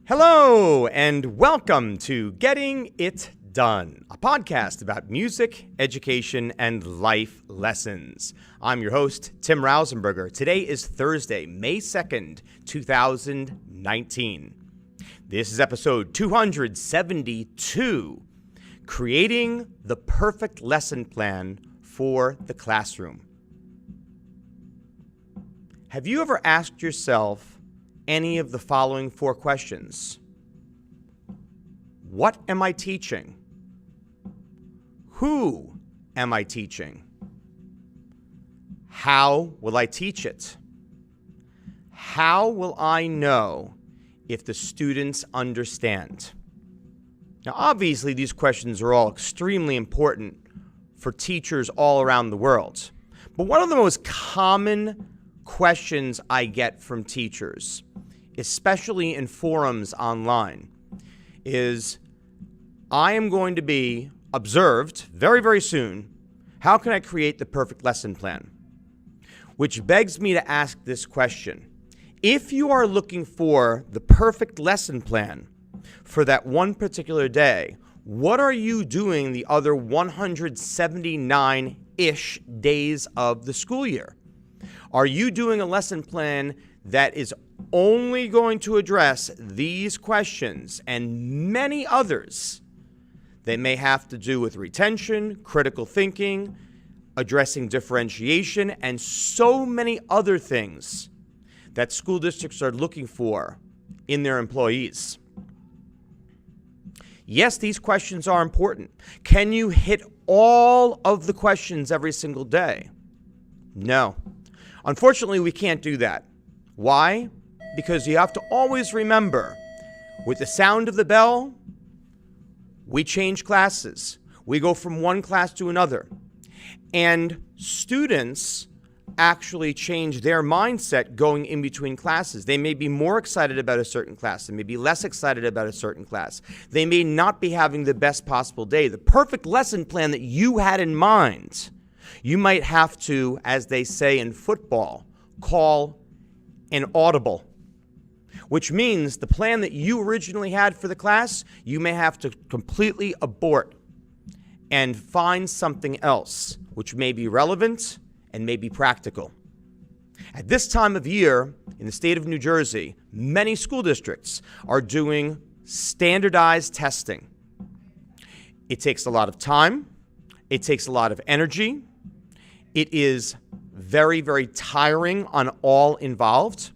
Hello, and welcome to Getting It Done, a podcast about music, education, and life lessons. I'm your host, Tim Rausenberger. Today is Thursday, May 2nd, 2019. This is episode 272, Creating the Perfect Lesson Plan for the Classroom. Have you ever asked yourself any of the following four questions? What am I teaching? Who am I teaching? How will I teach it? How will I know if the students understand? Now, obviously, these questions are all extremely important for teachers all around the world. But one of the most common questions I get from teachers, especially in forums online, is I am going to be observed very, very soon. How can I create the perfect lesson plan? Which begs me to ask this question. If you are looking for the perfect lesson plan for that one particular day, what are you doing the other 179-ish days of the school year? Are you doing a lesson plan that is only going to address these questions and many others that may have to do with retention, critical thinking, addressing differentiation, and so many other things that school districts are looking for in their employees? Yes, these questions are important. Can you hit all of the questions every single day? No. Unfortunately, we can't do that. Why? Because you have to always remember, with the sound of the bell, we change classes. We go from one class to another. And students actually change their mindset going in between classes. They may be more excited about a certain class. They may be less excited about a certain class. They may not be having the best possible day. The perfect lesson plan that you had in mind, you might have to, as they say in football, call an audible, which means the plan that you originally had for the class, you may have to completely abort and find something else, which may be relevant and may be practical. At this time of year, in the state of New Jersey, many school districts are doing standardized testing. It takes a lot of time. It takes a lot of energy. It is very, very tiring on all involved.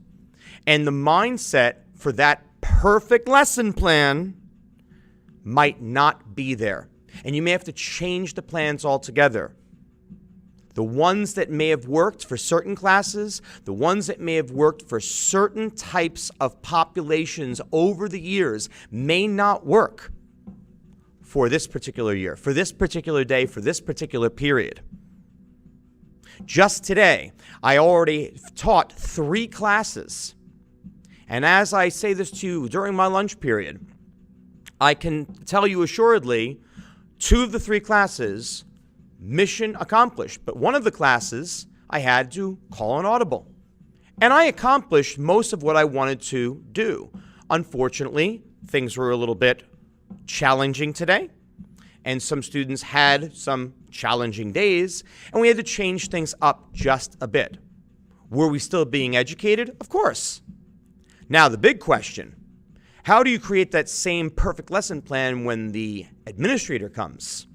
And the mindset for that perfect lesson plan might not be there. And you may have to change the plans altogether. The ones that may have worked for certain classes, the ones that may have worked for certain types of populations over the years may not work for this particular year, for this particular day, for this particular period. Just today, I already taught 3 classes. And as I say this to you during my lunch period, I can tell you assuredly, 2 of the 3 classes, mission accomplished. But one of the classes, I had to call an audible. And I accomplished most of what I wanted to do. Unfortunately, things were a little bit challenging today. And some students had some challenging days, and we had to change things up just a bit. Were we still being educated? Of course. Now, the big question, how do you create that same perfect lesson plan when the administrator comes?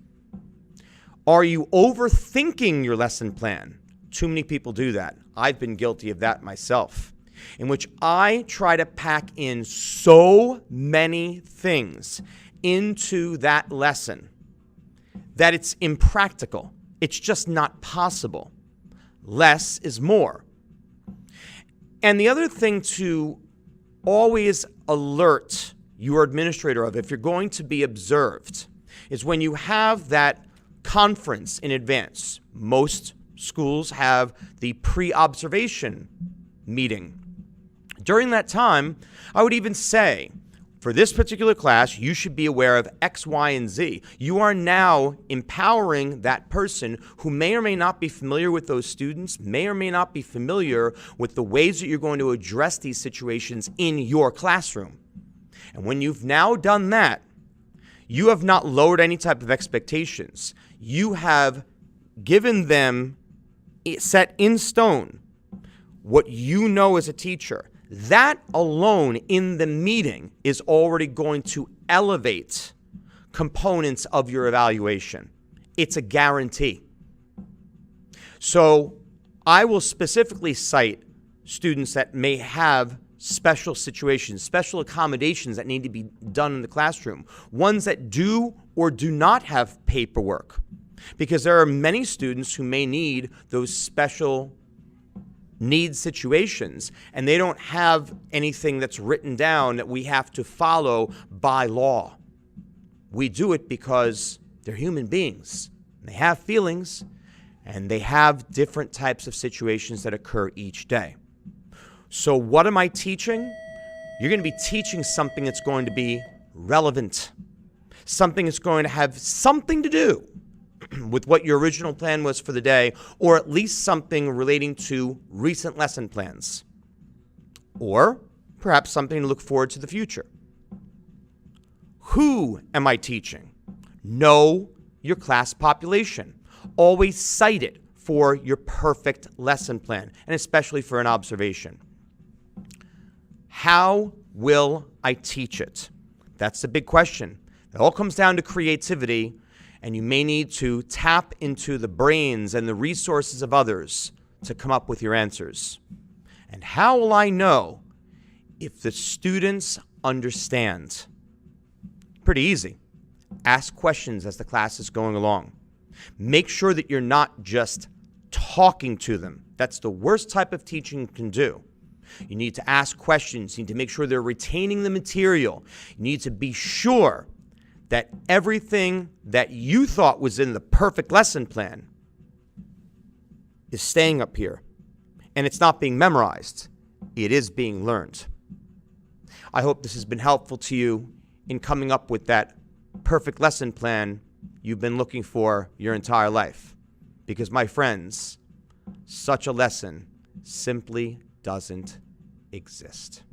Are you overthinking your lesson plan? Too many people do that. I've been guilty of that myself, in which I try to pack in so many things into that lesson that it's impractical. It's just not possible. Less is more. And the other thing to always alert your administrator of, if you're going to be observed, is when you have that conference in advance. Most schools have the pre-observation meeting. During that time, I would even say, for this particular class, you should be aware of X, Y, and Z. You are now empowering that person who may or may not be familiar with those students, may or may not be familiar with the ways that you're going to address these situations in your classroom. And when you've now done that, you have not lowered any type of expectations. You have given them, set in stone, what you know as a teacher. That alone in the meeting is already going to elevate components of your evaluation. It's a guarantee. So I will specifically cite students that may have special situations, special accommodations that need to be done in the classroom, ones that do or do not have paperwork, because there are many students who may need those special needs situations, and they don't have anything that's written down that we have to follow by law. We do it because they're human beings. They have feelings, and they have different types of situations that occur each day. So what am I teaching? You're going to be teaching something that's going to be relevant, something that's going to have something to do with what your original plan was for the day, or at least something relating to recent lesson plans, or perhaps something to look forward to the future. Who am I teaching? Know your class population. Always cite it for your perfect lesson plan, and especially for an observation. How will I teach it? That's the big question. It all comes down to creativity, and you may need to tap into the brains and the resources of others to come up with your answers. And how will I know if the students understand? Pretty easy. Ask questions as the class is going along. Make sure that you're not just talking to them. That's the worst type of teaching you can do. You need to ask questions. You need to make sure they're retaining the material. You need to be sure that everything that you thought was in the perfect lesson plan is staying up here. And it's not being memorized. It is being learned. I hope this has been helpful to you in coming up with that perfect lesson plan you've been looking for your entire life. Because, my friends, such a lesson simply doesn't exist.